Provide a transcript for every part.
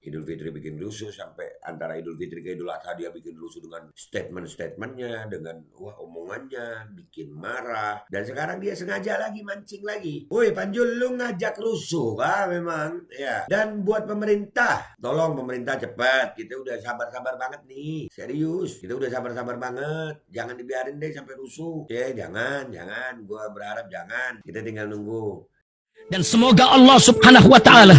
Idul Fitri bikin rusuh, sampai antara Idul Fitri ke Idul Adha dia bikin rusuh dengan statement-statementnya, dengan wah omongannya, bikin marah. Dan sekarang dia sengaja lagi mancing lagi. Woi Panjul, lu ngajak rusuh kah memang? Ya. Dan buat pemerintah, tolong pemerintah cepat. Kita udah sabar-sabar banget nih. Serius, kita udah sabar-sabar banget. Jangan dibiarin deh sampai rusuh. Ya jangan. Gua berharap jangan. Kita tinggal nunggu. Dan semoga Allah subhanahu wa ta'ala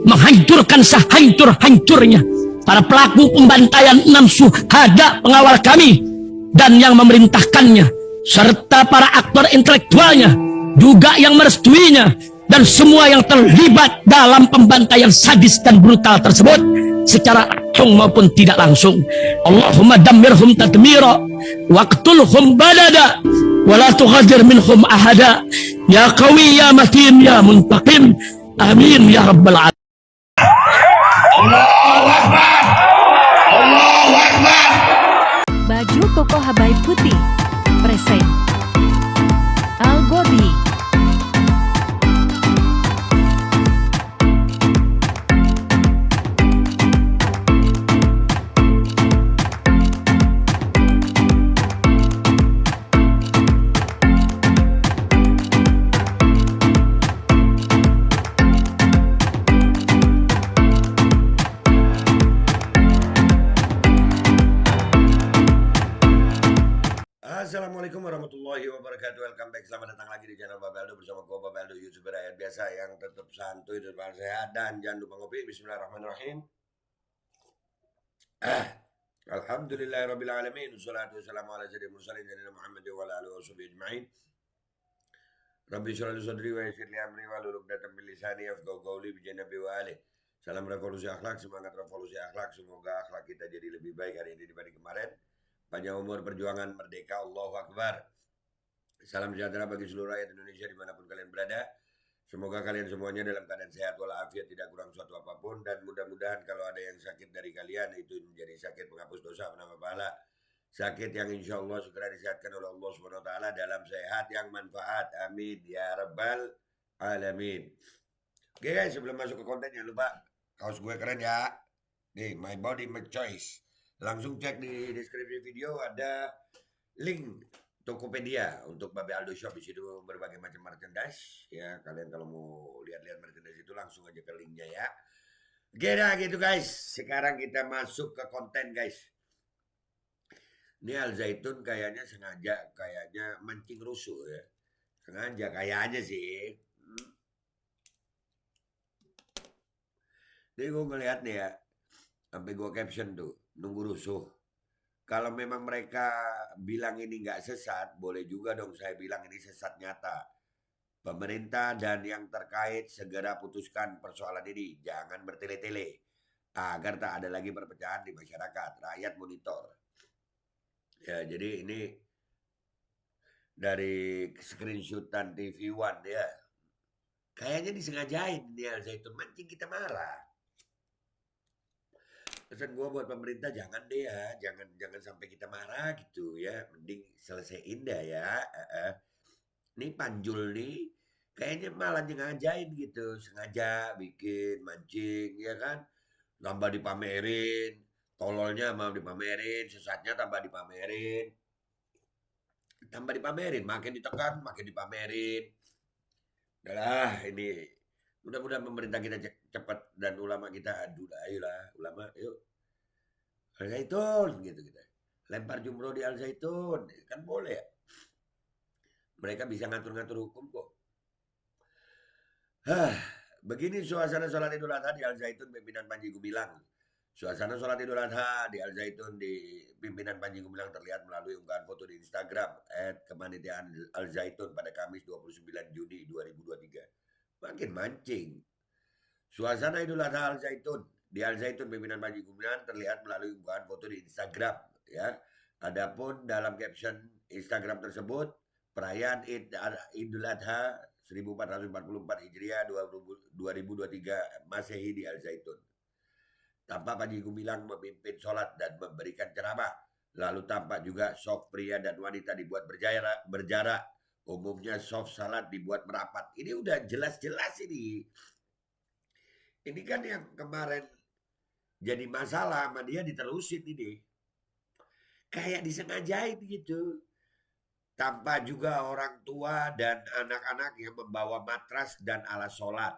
menghancurkan sehancur-hancurnya para pelaku pembantaian 6 syuhada pengawal kami dan yang memerintahkannya, serta para aktor intelektualnya juga yang merestuinya, dan semua yang terlibat dalam pembantaian sadis dan brutal tersebut secara langsung maupun tidak langsung. Allahumma dammirhum tadmira waqtulhum balada wala tughadir minhum ahada ya qawi ya matin ya muntaqim amin ya rabbal alamin. Allahu Akbar. Allahu Akbar. Baju koko Habaib Putih present Al Gobi. Assalamualaikum warahmatullahi wabarakatuh. Welcome back. Selamat datang lagi di channel Babeldo bersama gue Babeldo, YouTuber rakyat biasa yang tetap santuy, tetap sehat, dan jangan lupa ngopi. Bismillahirrahmanirrahim. Alhamdulillahirabbil alamin. Wassalatu wassalamu ala sayyidil mursalin sayyidina Muhammad wa ala alihi washabihi ajmain. Rabbi shrah li sadri wa yassir li amri wahlul 'uqdatam min lisani yafqahu qawli bi janabi wa ali. Salam revolusi akhlak, semangat revolusi akhlak. Semoga akhlak kita jadi lebih baik hari ini dibanding kemarin. Panjang umur perjuangan merdeka, Allahu Akbar. Salam sejahtera bagi seluruh rakyat Indonesia dimanapun kalian berada. Semoga kalian semuanya dalam keadaan sehat walafiat, tidak kurang suatu apapun. Dan mudah-mudahan kalau ada yang sakit dari kalian, itu menjadi sakit penghapus dosa, penambah pahala. Sakit yang insya Allah segera disehatkan oleh Allah SWT dalam sehat yang manfaat. Amin ya rabbal alamin. Oke guys, sebelum masuk ke konten jangan lupa kaos gue keren ya. Nih, my body my choice. Langsung cek di deskripsi video, ada link Tokopedia untuk Babe Aldo Shop. Di situ berbagai macam merchandise ya. Kalian kalau mau lihat-lihat merchandise itu langsung aja ke linknya ya. Oke dah gitu guys. Sekarang kita masuk ke konten guys. Ini Al Zaitun kayaknya sengaja mancing rusuh ya. Sengaja kayaknya sih. Ini gue ngeliat nih ya, sampai gue caption tuh, nunggu rusuh. Kalau memang mereka bilang ini nggak sesat, boleh juga dong saya bilang ini sesat nyata. Pemerintah dan yang terkait segera putuskan persoalan ini. Jangan bertele-tele. Agar tak ada lagi perpecahan di masyarakat. Rakyat monitor. Ya, jadi ini dari screenshotan TV One ya. Kayaknya disengajain dia Al Zaitun mancing kita marah. Pesan gue buat pemerintah jangan deh ya, jangan sampai kita marah gitu ya, mending selesaiin dah ya. Nih Panjul nih kayaknya malah nyengajain gitu, sengaja bikin mancing ya kan, tambah dipamerin, tololnya mau dipamerin, sesatnya tambah dipamerin, makin ditekan makin dipamerin. Udahlah ini, mudah-mudahan pemerintah kita cepat dan ulama kita ayolah ulama yuk Al Zaitun gitu kita lempar jumroh di Al Zaitun kan boleh ya, mereka bisa ngatur-ngatur hukum kok. Begini suasana sholat Idul Adha di Al Zaitun pimpinan Panji Gumilang. Suasana sholat Idul Adha di Al Zaitun di pimpinan Panji Gumilang terlihat melalui unggahan foto di Instagram @kepanitiaan Al Zaitun pada Kamis 29 Juni 2023. Makin mancing. Suasana Idul Adha Al Zaitun di Al Zaitun pimpinan Panji Gumilang terlihat melalui unggahan foto di Instagram ya. Adapun dalam caption Instagram tersebut, perayaan Idul Adha 1444 Hijriah 2023 Masehi di Al Zaitun. Tampak Panji Gumilang memimpin sholat dan memberikan ceramah. Lalu tampak juga soft pria dan wanita dibuat berjarak. Umumnya soft salat dibuat merapat. Ini udah jelas-jelas ini. Ini kan yang kemarin jadi masalah sama dia diterusin ini. Kayak disengajain gitu. Tanpa juga orang tua dan anak-anak yang membawa matras dan alas sholat.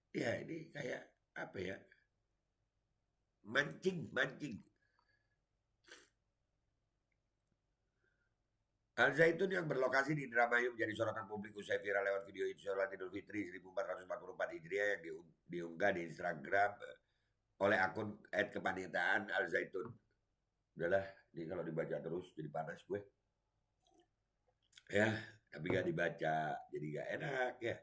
Ya ini kayak apa ya? Mancing. Al Zaitun yang berlokasi di Indramayu menjadi sorotan publik usai viral lewat video sholat Idul Fitri 1444 Hijriah yang diunggah di Instagram oleh akun @kepanitaan Al Zaitun. Udahlah, ini kalau dibaca terus jadi panas gue. Ya, tapi gak dibaca, jadi gak enak ya.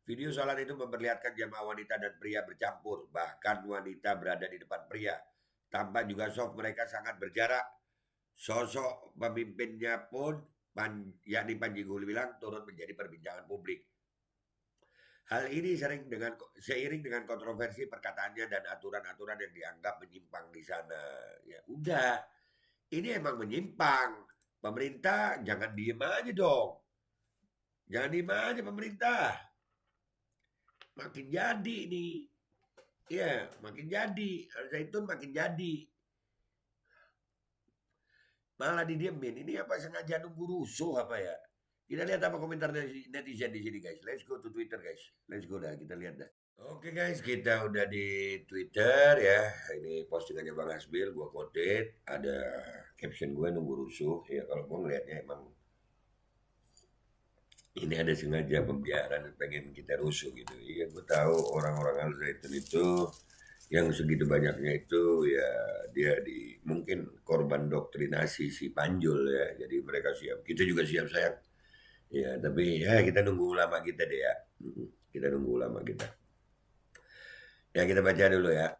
Video sholat itu memperlihatkan jamaah wanita dan pria bercampur, bahkan wanita berada di depan pria. Tampak juga soft mereka sangat berjarak. Sosok pemimpinnya pun, yakni Panji Gumilang, turut menjadi perbincangan publik. Hal ini seiring dengan kontroversi perkataannya dan aturan-aturan yang dianggap menyimpang di sana. Ya udah, ini emang menyimpang. Pemerintah jangan diem aja dong. Jangan diem aja pemerintah. Makin jadi nih. Ya, makin jadi. Al Zaitun makin jadi. Malah didiemin. Ini apa sengaja nunggu rusuh apa ya? Kita lihat apa komentar netizen di sini guys. Let's go to Twitter guys. Let's go dah, kita lihat dah. Oke guys, kita udah di Twitter ya. Ini postingannya Bang Asbil, gua quoted. Ada caption gue nunggu rusuh. Ya kalau gua ngeliatnya emang ini ada sengaja pembiaran pengen kita rusuh gitu. Iya, gue tahu orang-orang Al Zaitun itu yang segitu banyaknya itu ya dia mungkin korban doktrinasi si Panjul ya. Jadi mereka siap. Kita juga siap sayang. Ya, tapi ya kita nunggu ulama kita deh ya. Kita nunggu ulama kita. Ya kita baca dulu ya.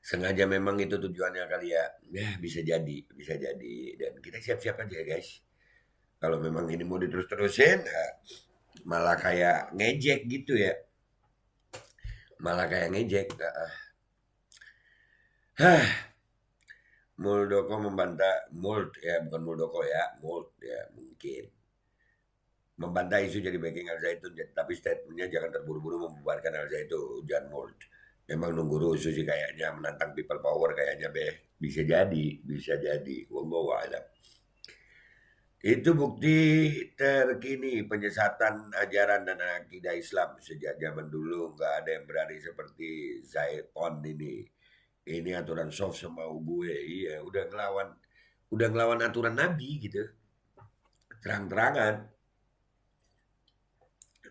Sengaja memang itu tujuannya kali ya. Ya bisa jadi. Dan kita siap-siap aja guys. Kalau memang ini mau diterus-terusin, malah kayak ngejek gitu ya. Malah kayak ngejek. Muldoko membantah, bukan Muldoko ya, mungkin. Membantah isu jadi backing Al Zaitun, tapi statementnya jangan terburu-buru membubarkan Al Zaitun, jangan Muld. Memang nunggu rusuh sih kayaknya, menantang people power kayaknya bisa jadi. Wallahu a'lam. Itu bukti terkini penyesatan ajaran dan akidah Islam sejak zaman dulu. Nggak ada yang berani seperti Zaitun ini. Ini aturan soft semau gue. Iya, udah ngelawan aturan Nabi gitu. Terang-terangan.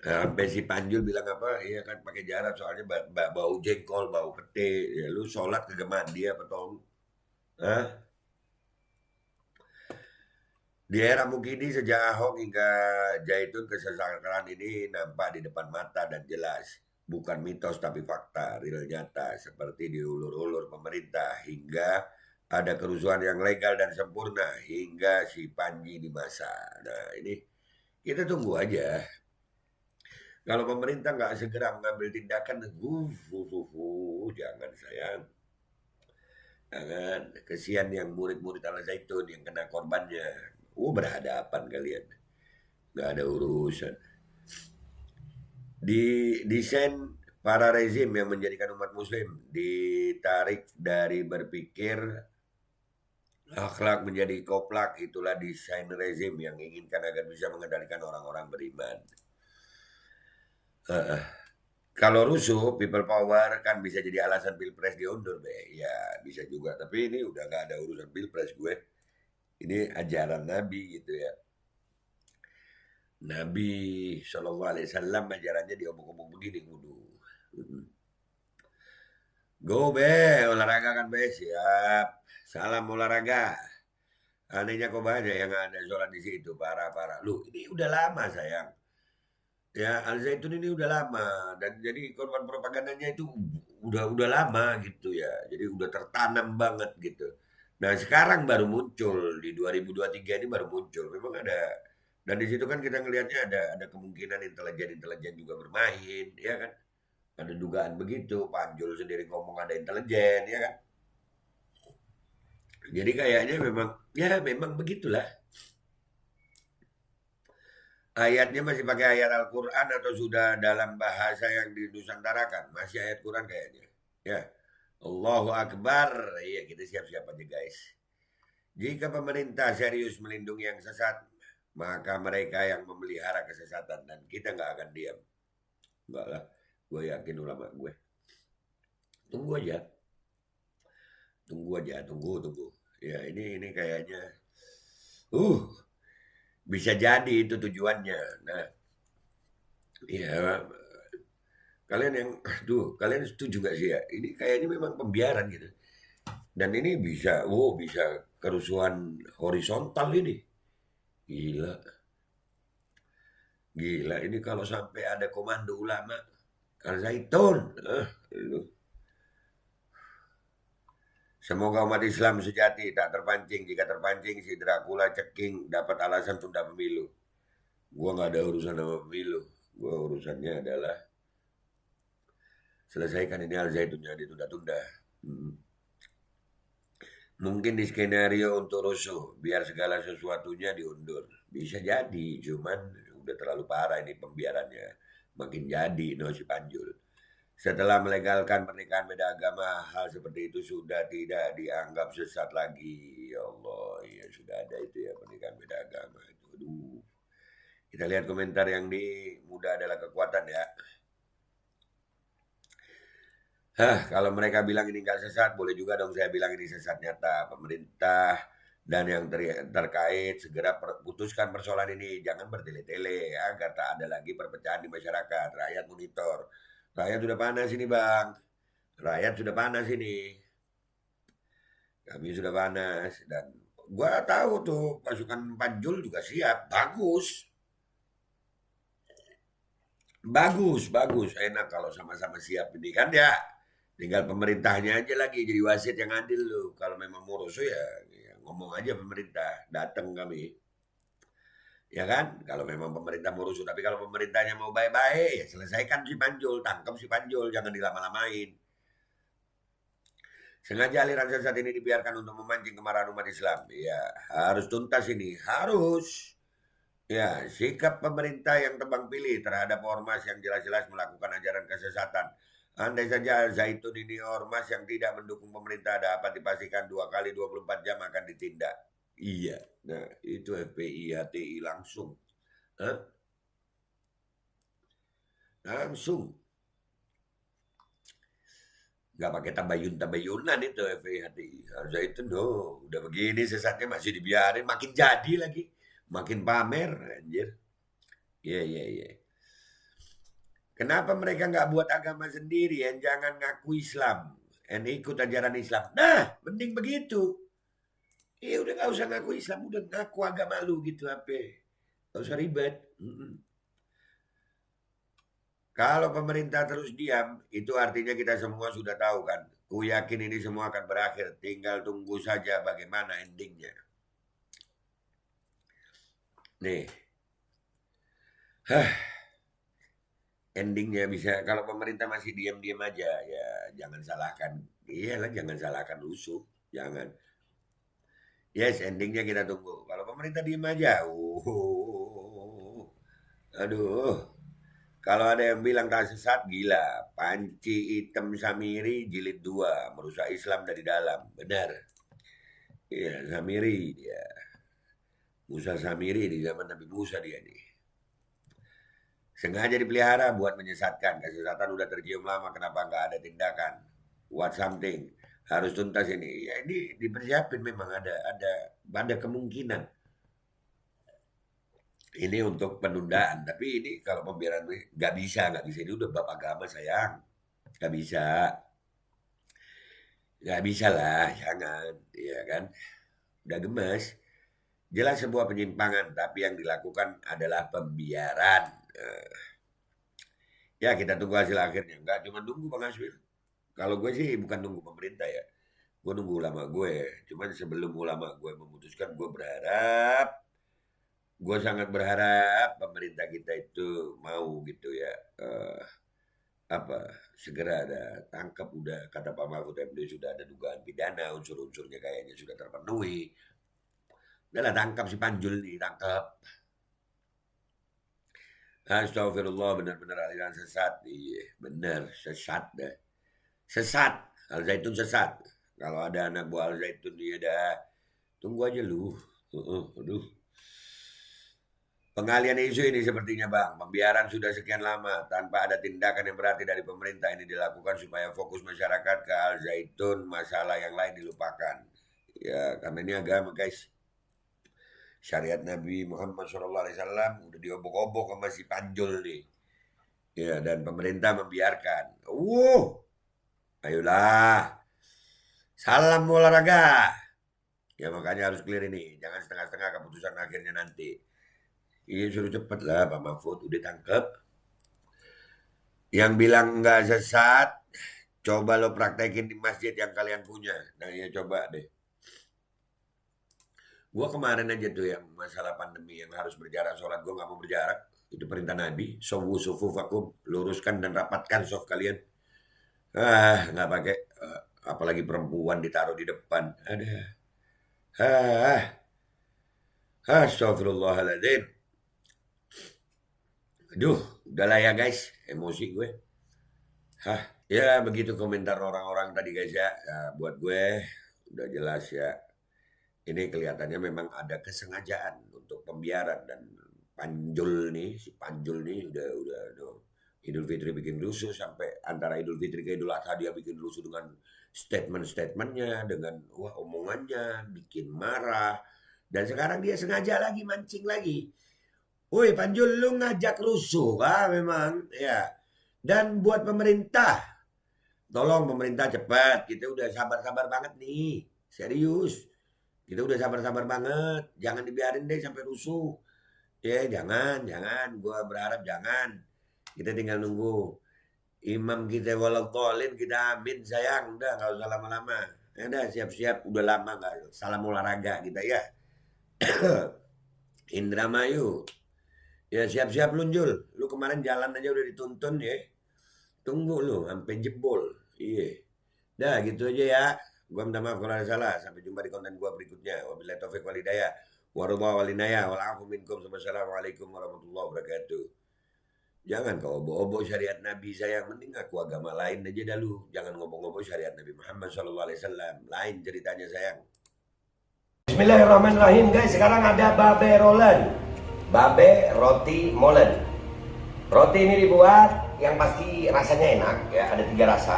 Sampai si Panjul bilang apa? Iya kan pakai jarak soalnya bau jengkol, bau pete. Ya, lu sholat kagak mandi apa tong? Hah? Di era Mukidi sejak Ahok hingga Zaitun kesesakan ini nampak di depan mata dan jelas. Bukan mitos tapi fakta, real nyata. Seperti diulur-ulur pemerintah hingga ada kerusuhan yang legal dan sempurna hingga si Panji di masa. Nah ini kita tunggu aja. Kalau pemerintah nggak segera mengambil tindakan, jangan sayang. Jangan, kesian yang murid-murid Al Zaitun yang kena korbannya. Berhadapan kalian. Gak ada urusan. Desain para rezim yang menjadikan umat muslim ditarik dari berpikir akhlak menjadi koplak. Itulah desain rezim yang inginkan agar bisa mengendalikan orang-orang beriman. Kalau rusuh, people power kan bisa jadi alasan pilpres diundur. Ya bisa juga. Tapi ini udah gak ada urusan pilpres gue. Ini ajaran Nabi gitu ya. Nabi SAW ajarannya diomong-omong begini. Go be, olahraga kan be, siap. Salam olahraga. Anehnya kok banyak yang ada sholat di situ, parah-parah. Lu ini udah lama sayang. Ya Al Zaitun ini udah lama dan jadi korban propagandanya itu udah lama gitu ya. Jadi udah tertanam banget gitu. Nah sekarang baru muncul di 2023 ini baru muncul. Memang ada dan di situ kan kita ngelihatnya ada kemungkinan intelijen juga bermain, ya kan? Ada dugaan begitu. Panjul sendiri ngomong ada intelijen, ya kan? Jadi kayaknya memang begitulah. Ayatnya masih pakai ayat Al-Quran atau sudah dalam bahasa yang dinusantarakan? Masih ayat Quran kayaknya. Ya. Allahu Akbar. Iya, kita siap-siap aja guys. Jika pemerintah serius melindungi yang sesat, maka mereka yang memelihara kesesatan, dan kita nggak akan diam. Enggak lah. Gue yakin ulama gue. Tunggu aja. Tunggu. Ya ini kayaknya. Bisa jadi itu tujuannya. Nah, ya kalian setuju gak sih ya? Ini kayaknya memang pembiaran gitu. Dan ini bisa kerusuhan horizontal ini. Gila. Ini kalau sampai ada komando ulama Al-Zaitun. Lu. Semoga umat Islam sejati tak terpancing. Jika terpancing, si Dracula ceking dapat alasan tunda pemilu. Gua nggak ada urusan sama pemilu. Gua urusannya adalah selesaikan ini Al-Zaitunnya ditunda-tunda. Mungkin di skenario untuk rusuh, biar segala sesuatunya diundur. Bisa jadi, cuman udah terlalu parah ini pembiarannya. Makin jadi, si Panjul. Setelah melegalkan pernikahan beda agama, hal seperti itu sudah tidak dianggap sesat lagi. Ya Allah, ya sudah ada itu ya pernikahan beda agama itu. Aduh. Kita lihat komentar yang di muda adalah kekuatan ya. Kalau mereka bilang ini nggak sesat, boleh juga dong saya bilang ini sesat nyata. Pemerintah dan yang terkait segera putuskan persoalan ini. Jangan bertele-tele agar tak ada lagi perpecahan di masyarakat. Rakyat monitor. Rakyat sudah panas ini bang. Rakyat sudah panas ini. Kami sudah panas. Dan gua tahu tuh pasukan Panjul juga siap. Bagus. Enak kalau sama-sama siap ini kan ya. Tinggal pemerintahnya aja lagi jadi wasit yang adil loh. Kalau memang mau rusuh ya ngomong aja pemerintah. Datang kami. Ya kan, kalau memang pemerintah mau rusuh, tapi kalau pemerintahnya mau baik-baik, ya selesaikan si Panjul, tangkap si Panjul, jangan dilama-lamain. Sengaja aliran sesat ini dibiarkan untuk memancing kemarahan umat Islam. Ya, harus tuntas ini, harus. Ya, sikap pemerintah yang tebang pilih terhadap ormas yang jelas-jelas melakukan ajaran kesesatan. Andai saja Zaitun ini ormas yang tidak mendukung pemerintah, dapat dipastikan 2 kali 24 jam akan ditindak. Iya, nah itu FPI HTI langsung. Langsung. Gak pakai tabayun-tabayunan itu FPI HTI. Harusnya itu udah begini sesatnya masih dibiarin, makin jadi lagi. Makin pamer, anjir. Iya. Kenapa mereka nggak buat agama sendiri yang jangan ngaku Islam dan ikut ajaran Islam? Nah, mending begitu. Udah gak usah ngaku Islam, udah ngaku agama lu gitu apa. Gak usah ribet. Kalau pemerintah terus diam, itu artinya kita semua sudah tahu kan. Ku yakin ini semua akan berakhir, tinggal tunggu saja bagaimana endingnya. Nih. Endingnya bisa, kalau pemerintah masih diam-diam aja, ya jangan salahkan. Iyalah, jangan salahkan rusuh. Jangan. Yes, endingnya kita tunggu. Kalau pemerintah diem aja, aduh. Kalau ada yang bilang tak sesat, gila. Panci hitam Samiri jilid 2, merusak Islam dari dalam. Benar. Iya, Samiri dia. Musa Samiri di zaman Nabi Musa dia nih. Sengaja dipelihara buat menyesatkan. Kesesatan udah tercium lama, kenapa nggak ada tindakan? What something? Harus tuntas ini. Ya ini dipersiapin memang ada kemungkinan. Ini untuk penundaan. Tapi ini kalau pembiaran nggak bisa. Ini udah bab agama sayang. Nggak bisa lah, jangan. Iya kan? Udah gemes. Jelas sebuah penyimpangan, tapi yang dilakukan adalah pembiaran. Ya kita tunggu hasil akhirnya. Nggak cuma tunggu Bang Aswil. Kalau gue sih bukan nunggu pemerintah ya. Gue nunggu ulama gue. Cuman sebelum ulama gue memutuskan, gue sangat berharap pemerintah kita itu mau gitu ya. Segera ada tangkap, udah kata Pak Mahfud MD sudah ada dugaan pidana, unsur-unsurnya kayaknya sudah terpenuhi. Udahlah tangkap si Panjul nih, tangkap. Astagfirullah, benar-benar aliran sesat. Iya, benar, sesat dah. Sesat, Al Zaitun sesat. Kalau ada anak buah Al Zaitun dia dah. Tunggu aja lu. Aduh. Pengalian isu ini sepertinya Bang, pembiaran sudah sekian lama tanpa ada tindakan yang berarti dari pemerintah. Ini dilakukan supaya fokus masyarakat ke Al Zaitun, masalah yang lain dilupakan. Ya, karena ini agama guys. Syariat Nabi Muhammad SAW udah diobok-obok sama si Panjul nih. Ya, dan pemerintah membiarkan. Ayolah. Salam olahraga. Ya makanya harus clear ini. Jangan setengah-setengah keputusan akhirnya nanti. Iya suruh cepet lah Pak Mahfud. Udah tangkep. Yang bilang nggak sesat, coba lo praktekin di masjid yang kalian punya. Nah ya coba deh. Gua kemarin aja tuh yang masalah pandemi yang harus berjarak sholat, gua nggak mau berjarak. Itu perintah Nabi. Sawu sufufakum, luruskan dan rapatkan soft kalian. Nggak pakai, apalagi perempuan ditaruh di depan. Astagfirullahaladzim. Aduh, udahlah ya guys, emosi gue. Ya begitu komentar orang-orang tadi guys ya. Buat gue udah jelas ya. Ini kelihatannya memang ada kesengajaan untuk pembiaran dan si Panjul nih udah Idul Fitri bikin rusuh sampai antara Idul Fitri ke Idul Adha dia bikin rusuh dengan statement-statementnya, dengan omongannya, bikin marah. Dan sekarang dia sengaja lagi mancing lagi. Woi Panjul lu ngajak rusuh memang ya. Dan buat pemerintah, tolong pemerintah cepat, kita udah sabar-sabar banget nih, serius. Kita udah sabar-sabar banget, jangan dibiarin deh sampai rusuh. Ya jangan, gua berharap jangan. Kita tinggal nunggu imam kita waladhdallin, kita amin sayang, udah nggak usah lama-lama. Ya udah siap-siap, udah lama nggak salam olahraga kita ya. Indramayu, ya siap-siap lunjul. Lu kemarin jalan aja udah dituntun ya. Tunggu lu sampai jebol. Iya. Dah gitu aja ya. Gua minta maaf kalau ada salah. Sampai jumpa di konten gua berikutnya. Wabillahi taufiq wal hidayah. Warahmatullahi walinaya. Walafu minkum. Wassalamualaikum warahmatullahi wabarakatuh. Jangan kau obo-obo syariat Nabi sayang. Mending aku agama lain aja dah lu. Jangan ngomong-ngomong syariat Nabi Muhammad SAW. Lain ceritanya sayang. Bismillahirrahmanirrahim guys. Sekarang ada babe rolen. Babe roti molen. Roti ini dibuat yang pasti rasanya enak ya. Ada 3 rasa.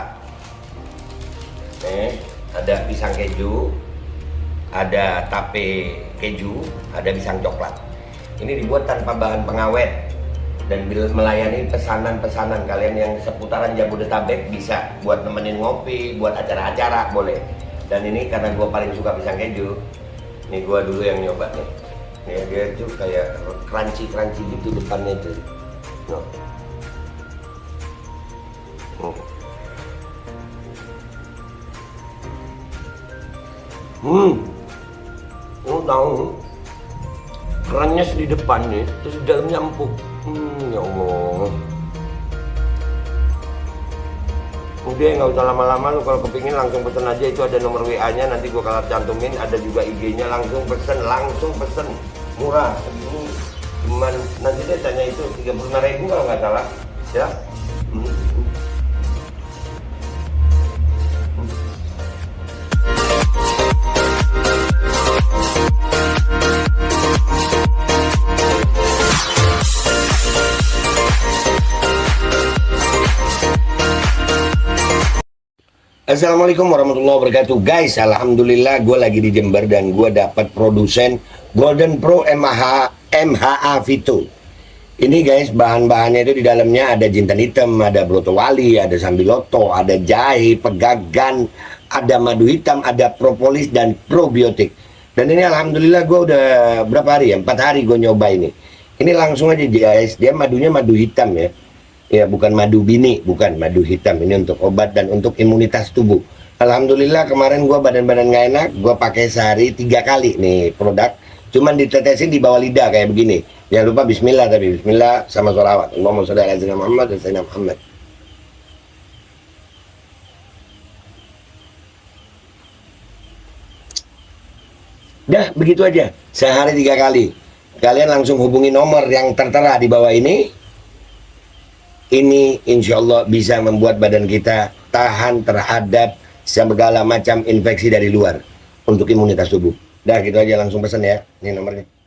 Nih. Ada pisang keju, ada tape keju, ada pisang coklat. Ini dibuat tanpa bahan pengawet dan melayani pesanan-pesanan kalian yang seputaran Jabodetabek, bisa buat nemenin ngopi, buat acara-acara boleh. Dan ini karena gue paling suka pisang keju, ini gue dulu yang nyoba nih. Nih dia tuh kayak crunchy gitu depannya tuh. Tahu kerannya di depan nih, terus di dalamnya empuk. Ya Allah. Udah nggak usah lama-lama, lu kalau kepingin langsung pesen aja, itu ada nomor WA-nya, nanti gua kalau cantumin, ada juga IG-nya, langsung pesen, murah segini. Cuman nanti dia tanya itu 35.000 kalau nggak salah, ya. Assalamualaikum warahmatullahi wabarakatuh guys. Alhamdulillah gue lagi di Jember dan gue dapat produsen Golden Pro MHA Vito. Ini guys, bahan-bahannya itu di dalamnya ada jintan hitam, ada broto wali, ada sambiloto, ada jahe, pegagan, ada madu hitam, ada propolis dan probiotik. Dan ini alhamdulillah gue udah berapa hari ya? 4 hari gue nyoba ini. Ini langsung aja guys, dia madunya madu hitam ya. Ya bukan madu bini, bukan madu hitam. Ini untuk obat dan untuk imunitas tubuh. Alhamdulillah kemarin gue badan-badan gak enak, gue pakai sehari 3 kali nih produk. Cuman ditetesin di bawah lidah kayak begini. Jangan lupa bismillah, tapi bismillah sama sholawat. Allahumma sholli ala sayyidina Muhammad dan sayyidina Muhammad. Dah begitu aja, sehari 3 kali. Kalian langsung hubungi nomor yang tertera di bawah ini. Ini insya Allah bisa membuat badan kita tahan terhadap segala macam infeksi dari luar untuk imunitas tubuh. Dah gitu aja, langsung pesan ya. Ini nomornya.